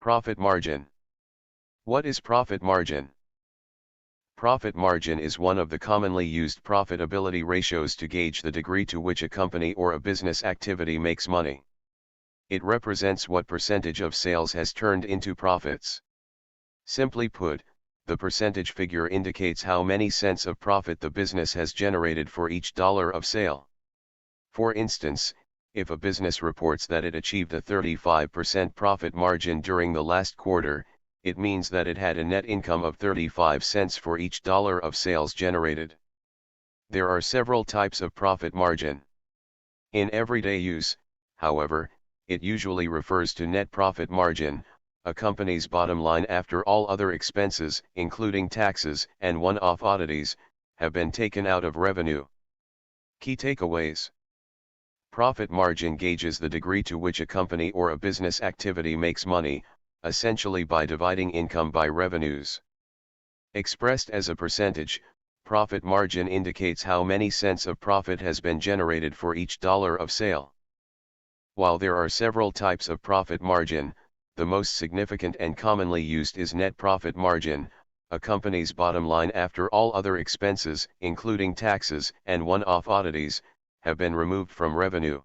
Profit margin. What is profit margin? Profit margin is one of the commonly used profitability ratios to gauge the degree to which a company or a business activity makes money. It represents what percentage of sales has turned into profits. Simply put, the percentage figure indicates how many cents of profit the business has generated for each dollar of sale. For instance, if a business reports that it achieved a 35% profit margin during the last quarter, it means that it had a net income of 35 cents for each dollar of sales generated. There are several types of profit margin. In everyday use, however, it usually refers to net profit margin, a company's bottom line after all other expenses, including taxes and one-off oddities, have been taken out of revenue. Key takeaways. Profit margin gauges the degree to which a company or a business activity makes money, essentially by dividing income by revenues. Expressed as a percentage, profit margin indicates how many cents of profit has been generated for each dollar of sale. While there are several types of profit margin, the most significant and commonly used is net profit margin, a company's bottom line after all other expenses, including taxes and one-off oddities, have been removed from revenue.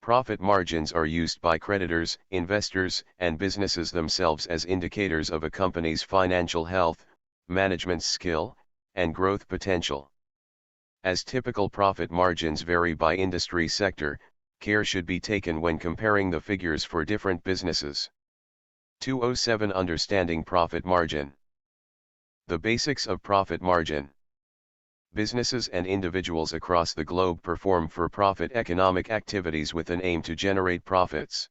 Profit margins are used by creditors, investors, and businesses themselves as indicators of a company's financial health, management skill, and growth potential. As typical profit margins vary by industry sector, care should be taken when comparing the figures for different businesses. 207 Understanding profit margin. The basics of profit margin. Businesses and individuals across the globe perform for-profit economic activities with an aim to generate profits.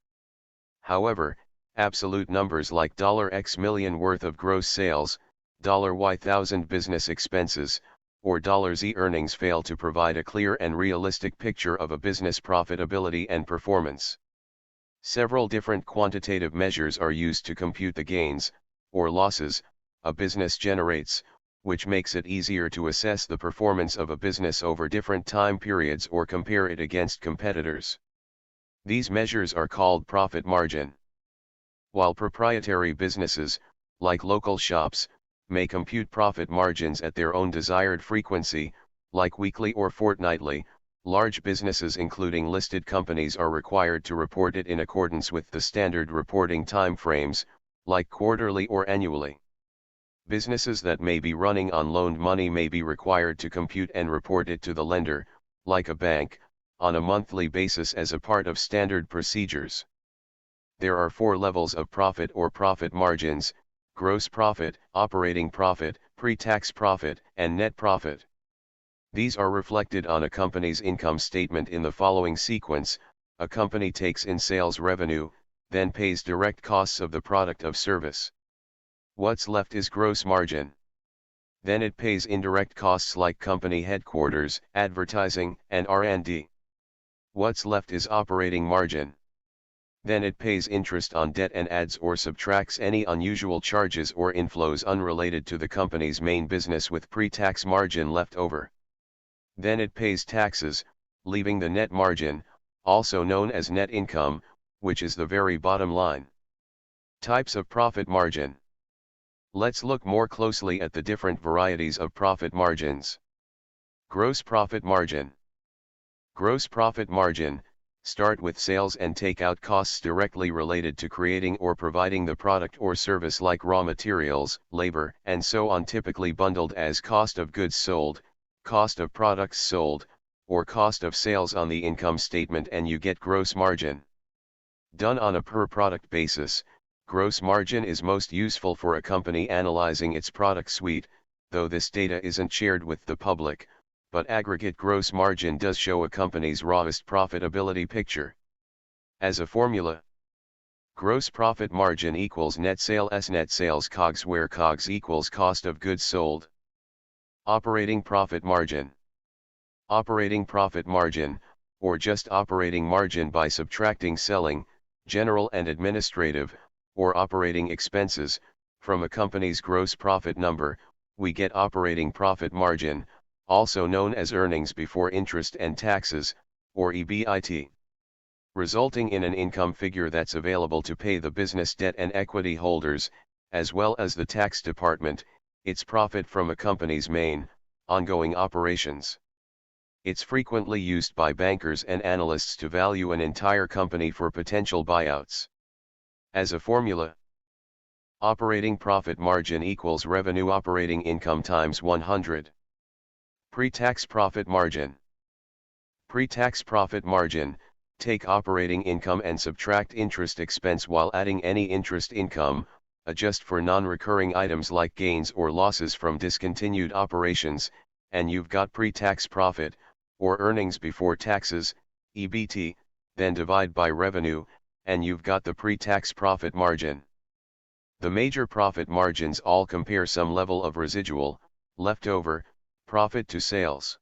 However, absolute numbers like $X million worth of gross sales, $Y thousand business expenses, or $Z earnings fail to provide a clear and realistic picture of a business profitability and performance. Several different quantitative measures are used to compute the gains, or losses, a business generates, which makes it easier to assess the performance of a business over different time periods or compare it against competitors. These measures are called profit margin. While proprietary businesses, like local shops, may compute profit margins at their own desired frequency, like weekly or fortnightly, large businesses including listed companies are required to report it in accordance with the standard reporting time frames, like quarterly or annually. Businesses that may be running on loaned money may be required to compute and report it to the lender, like a bank, on a monthly basis as a part of standard procedures. There are 4 levels of profit or profit margins: gross profit, operating profit, pre-tax profit, and net profit. These are reflected on a company's income statement in the following sequence: a company takes in sales revenue, then pays direct costs of the product or service. What's left is gross margin. Then it pays indirect costs like company headquarters, advertising, and R&D. What's left is operating margin. Then it pays interest on debt and adds or subtracts any unusual charges or inflows unrelated to the company's main business with pre-tax margin left over. Then it pays taxes, leaving the net margin, also known as net income, which is the very bottom line. Types of profit margin. Let's look more closely at the different varieties of profit margins. Gross profit margin. Gross profit margin, start with sales and take out costs directly related to creating or providing the product or service like raw materials, labor, and so on, typically bundled as cost of goods sold, cost of products sold, or cost of sales on the income statement, and you get gross margin. Done on a per product basis, gross margin is most useful for a company analyzing its product suite, though this data isn't shared with the public, but aggregate gross margin does show a company's rawest profitability picture. As a formula, gross profit margin equals net sales COGS, where COGS equals cost of goods sold. Operating profit margin. Operating profit margin, or just operating margin by subtracting selling, general and administrative, or operating expenses, from a company's gross profit number, we get operating profit margin, also known as earnings before interest and taxes, or EBIT. resulting in an income figure that's available to pay the business debt and equity holders, as well as the tax department. It's profit from a company's main, ongoing operations. It's frequently used by bankers and analysts to value an entire company for potential buyouts. As a formula, operating profit margin equals revenue operating income times 100. Pre-tax profit margin. Pre-tax profit margin, take operating income and subtract interest expense while adding any interest income, adjust for non-recurring items like gains or losses from discontinued operations, and you've got pre-tax profit, or earnings before taxes, EBT, then divide by revenue, and you've got the pre-tax profit margin. The major profit margins all compare some level of residual, leftover, profit to sales.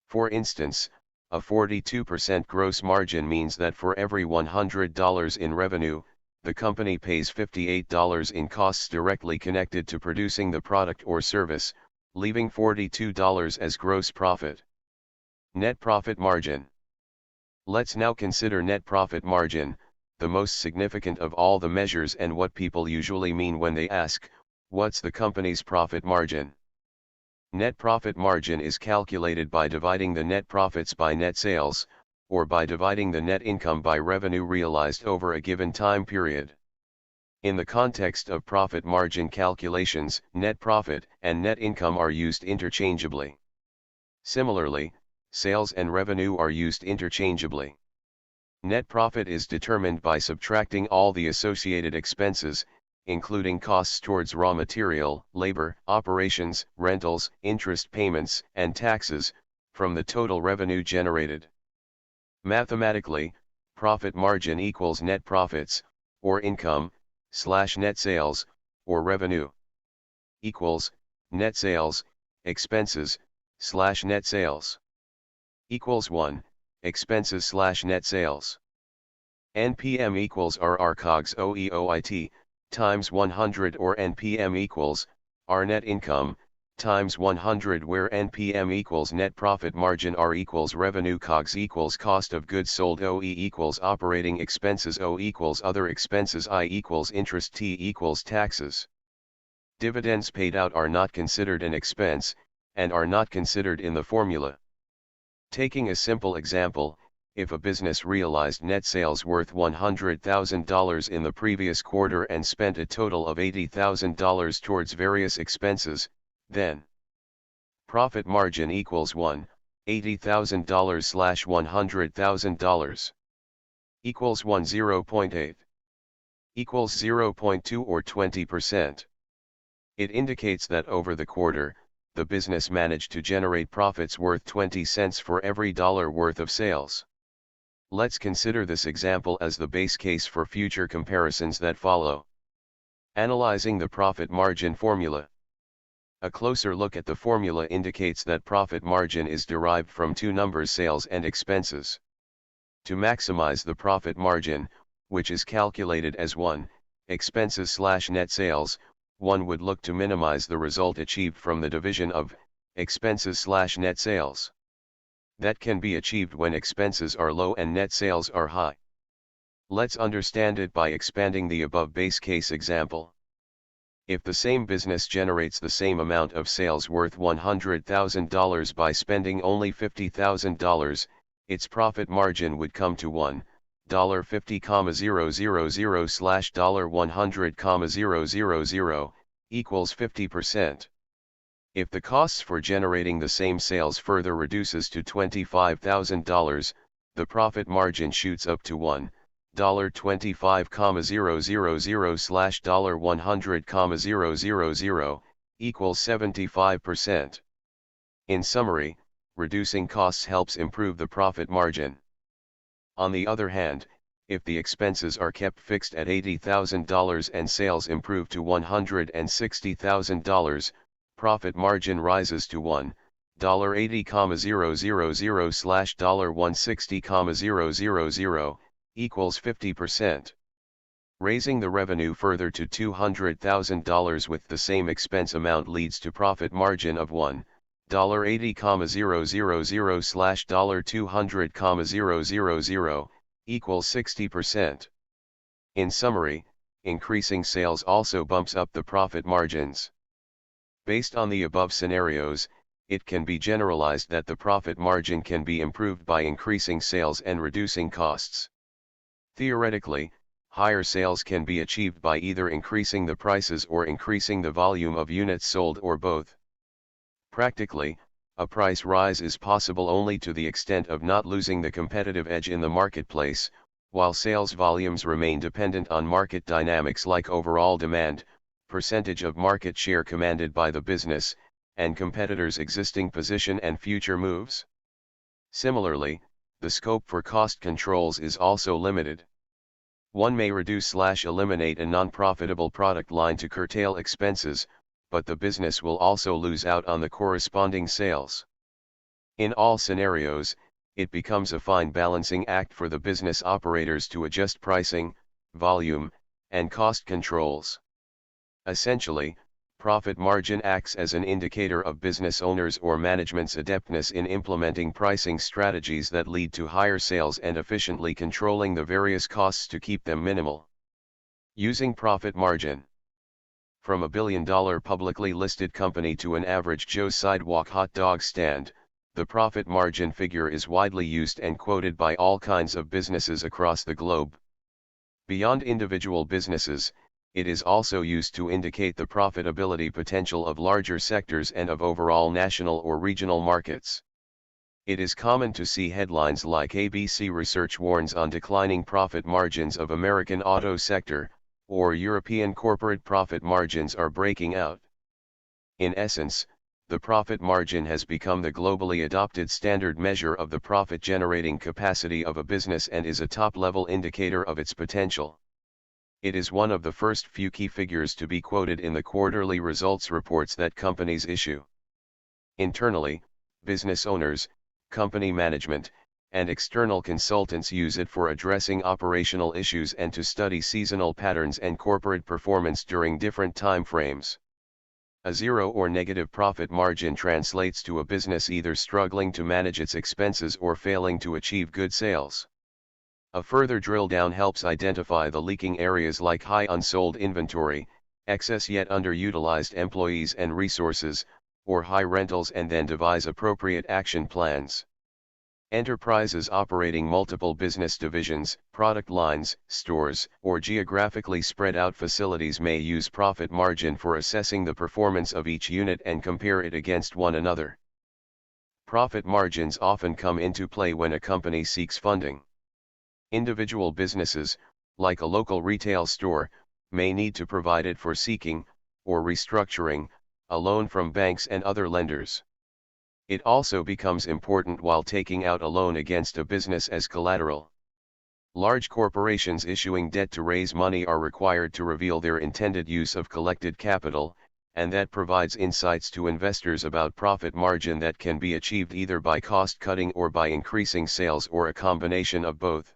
For instance, a 42% gross margin means that for every $100 in revenue, the company pays $58 in costs directly connected to producing the product or service, leaving $42 as gross profit. Net profit margin. Let's now consider net profit margin, the most significant of all the measures and what people usually mean when they ask, what's the company's profit margin? Net profit margin is calculated by dividing the net profits by net sales, or by dividing the net income by revenue realized over a given time period. In the context of profit margin calculations, net profit and net income are used interchangeably. Similarly, sales and revenue are used interchangeably. Net profit is determined by subtracting all the associated expenses, including costs towards raw material, labor, operations, rentals, interest payments, and taxes, from the total revenue generated. Mathematically, profit margin equals net profits, or income, / net sales, or revenue, equals, net sales, expenses, / net sales, equals 1, expenses / net sales. NPM equals RR COGS OEOIT, times 100, or NPM equals, R net income, times 100, where NPM equals net profit margin, R equals revenue, COGS equals cost of goods sold, OE equals operating expenses, O equals other expenses, I equals interest, T equals taxes. Dividends paid out are not considered an expense, and are not considered in the formula. Taking a simple example, if a business realized net sales worth $100,000 in the previous quarter and spent a total of $80,000 towards various expenses, then profit margin equals 1, $80,000 / $100,000 equals 1, 0.8 equals 0.2 or 20%. It indicates that over the quarter, the business managed to generate profits worth 20 cents for every dollar worth of sales. Let's consider this example as the base case for future comparisons that follow. Analyzing the profit margin formula. A closer look at the formula indicates that profit margin is derived from two numbers, sales and expenses. To maximize the profit margin, which is calculated as 1, expenses / net sales, one would look to minimize the result achieved from the division of expenses / net sales. That can be achieved when expenses are low and net sales are high. Let's understand it by expanding the above base case example. If the same business generates the same amount of sales worth $100,000 by spending only $50,000, its profit margin would come to $50,000 / $100,000 equals 50%. If the costs for generating the same sales further reduces to $25,000, the profit margin shoots up to $25,000 / $100,000 equals 75%. In summary, reducing costs helps improve the profit margin. On the other hand, if the expenses are kept fixed at $80,000 and sales improve to $160,000, profit margin rises to $1.80,000 / $160,000 equals 50%. Raising the revenue further to $200,000 with the same expense amount leads to profit margin of $1.80,000 / $200,000 equals 60%. In summary, increasing sales also bumps up the profit margins. Based on the above scenarios, it can be generalized that the profit margin can be improved by increasing sales and reducing costs. Theoretically, higher sales can be achieved by either increasing the prices or increasing the volume of units sold or both. Practically, a price rise is possible only to the extent of not losing the competitive edge in the marketplace, while sales volumes remain dependent on market dynamics like overall demand, percentage of market share commanded by the business, and competitors' existing position and future moves. Similarly, the scope for cost controls is also limited. One may reduce/eliminate a non-profitable product line to curtail expenses, but the business will also lose out on the corresponding sales. In all scenarios, it becomes a fine balancing act for the business operators to adjust pricing, volume, and cost controls. Essentially, profit margin acts as an indicator of business owners or management's adeptness in implementing pricing strategies that lead to higher sales and efficiently controlling the various costs to keep them minimal. Using profit margin. From a billion-dollar publicly listed company to an average Joe sidewalk hot dog stand, the profit margin figure is widely used and quoted by all kinds of businesses across the globe. Beyond individual businesses, it is also used to indicate the profitability potential of larger sectors and of overall national or regional markets. It is common to see headlines like ABC Research warns on declining profit margins of American auto sector, or European corporate profit margins are breaking out. In essence, the profit margin has become the globally adopted standard measure of the profit-generating capacity of a business and is a top-level indicator of its potential. It is one of the first few key figures to be quoted in the quarterly results reports that companies issue. Internally, business owners, company management, and external consultants use it for addressing operational issues and to study seasonal patterns and corporate performance during different time frames. A zero or negative profit margin translates to a business either struggling to manage its expenses or failing to achieve good sales. A further drill down helps identify the leaking areas like high unsold inventory, excess yet underutilized employees and resources, or high rentals, and then devise appropriate action plans. Enterprises operating multiple business divisions, product lines, stores, or geographically spread out facilities may use profit margin for assessing the performance of each unit and compare it against one another. Profit margins often come into play when a company seeks funding. Individual businesses, like a local retail store, may need to provide it for seeking, or restructuring, a loan from banks and other lenders. It also becomes important while taking out a loan against a business as collateral. Large corporations issuing debt to raise money are required to reveal their intended use of collected capital, and that provides insights to investors about profit margin that can be achieved either by cost cutting or by increasing sales or a combination of both.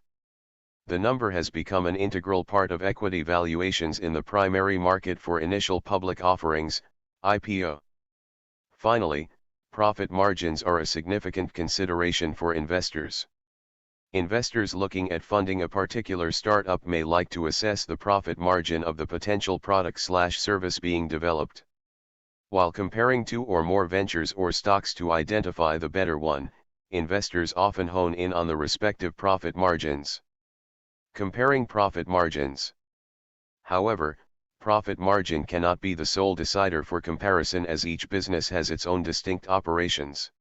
The number has become an integral part of equity valuations in the primary market for initial public offerings, IPO. Finally, profit margins are a significant consideration for investors. Investors looking at funding a particular startup may like to assess the profit margin of the potential product/service being developed. While comparing two or more ventures or stocks to identify the better one, investors often hone in on the respective profit margins. Comparing profit margins. However, profit margin cannot be the sole decider for comparison, as each business has its own distinct operations.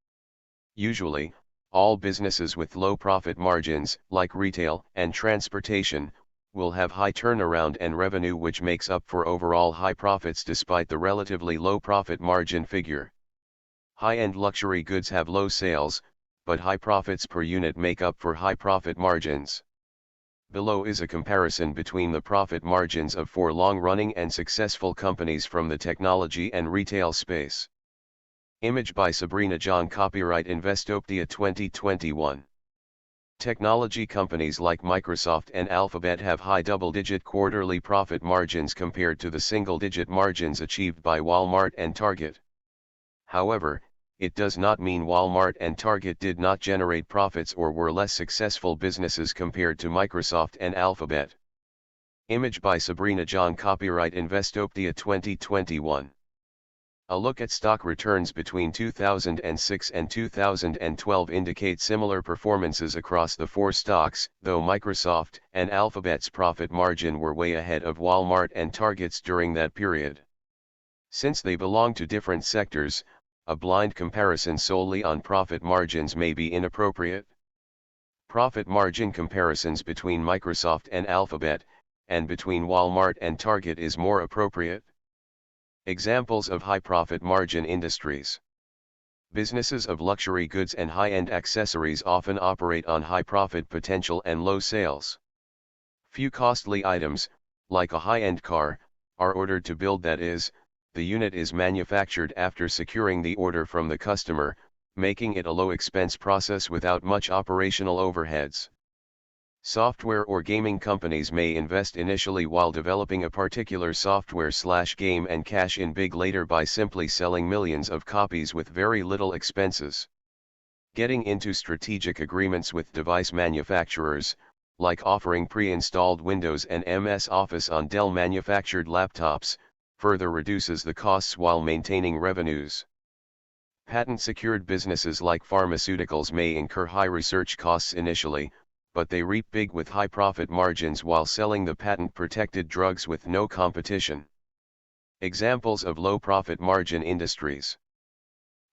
Usually, all businesses with low profit margins, like retail and transportation, will have high turnaround and revenue, which makes up for overall high profits despite the relatively low profit margin figure. High-end luxury goods have low sales, but high profits per unit make up for high profit margins. Below is a comparison between the profit margins of 4 long-running and successful companies from the technology and retail space. Image by Sabrina John, copyright Investopia 2021. Technology companies like Microsoft and Alphabet have high double-digit quarterly profit margins compared to the single-digit margins achieved by Walmart and Target. However, it does not mean Walmart and Target did not generate profits or were less successful businesses compared to Microsoft and Alphabet. Image by Sabrina John, copyright Investopia 2021. A look at stock returns between 2006 and 2012 indicate similar performances across the four stocks, though Microsoft and Alphabet's profit margin were way ahead of Walmart and Target's during that period. Since they belong to different sectors, a blind comparison solely on profit margins may be inappropriate. Profit margin comparisons between Microsoft and Alphabet, and between Walmart and Target is more appropriate. Examples of high profit margin industries. Businesses of luxury goods and high-end accessories often operate on high profit potential and low sales. Few costly items, like a high-end car, are ordered to build, that is, the unit is manufactured after securing the order from the customer, making it a low-expense process without much operational overheads. Software or gaming companies may invest initially while developing a particular software/game and cash in big later by simply selling millions of copies with very little expenses. Getting into strategic agreements with device manufacturers, like offering pre-installed Windows and MS Office on Dell manufactured laptops, further reduces the costs while maintaining revenues. Patent-secured businesses like pharmaceuticals may incur high research costs initially, but they reap big with high profit margins while selling the patent-protected drugs with no competition. Examples of low profit margin industries.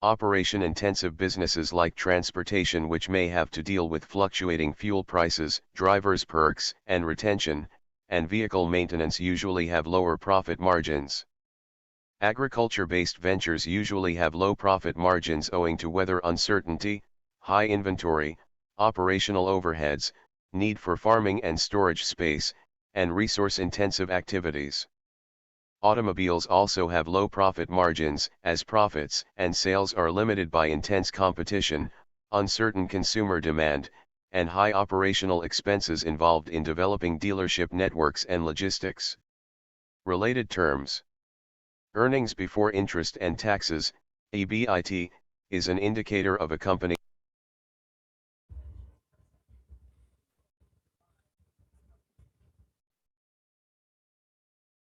Operation-intensive businesses like transportation, which may have to deal with fluctuating fuel prices, drivers' perks and retention, and vehicle maintenance usually have lower profit margins. Agriculture-based ventures usually have low profit margins owing to weather uncertainty, high inventory, operational overheads, need for farming and storage space, and resource-intensive activities. Automobiles also have low profit margins, as profits and sales are limited by intense competition, uncertain consumer demand, and high operational expenses involved in developing dealership networks and logistics. Related terms. Earnings before interest and taxes, EBIT, is an indicator of a company.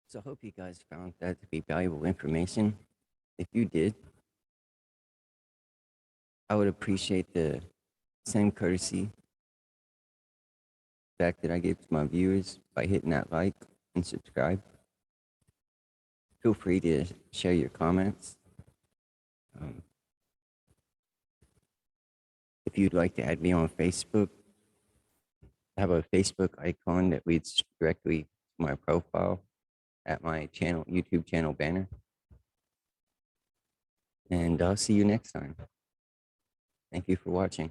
So I hope you guys found that to be valuable information. If you did, I would appreciate the same courtesy back that I give to my viewers by hitting that like and subscribe. Feel free to share your comments. If you'd like to add me on Facebook, I have a Facebook icon that leads directly to my profile at my channel, YouTube channel banner. And I'll see you next time. Thank you for watching.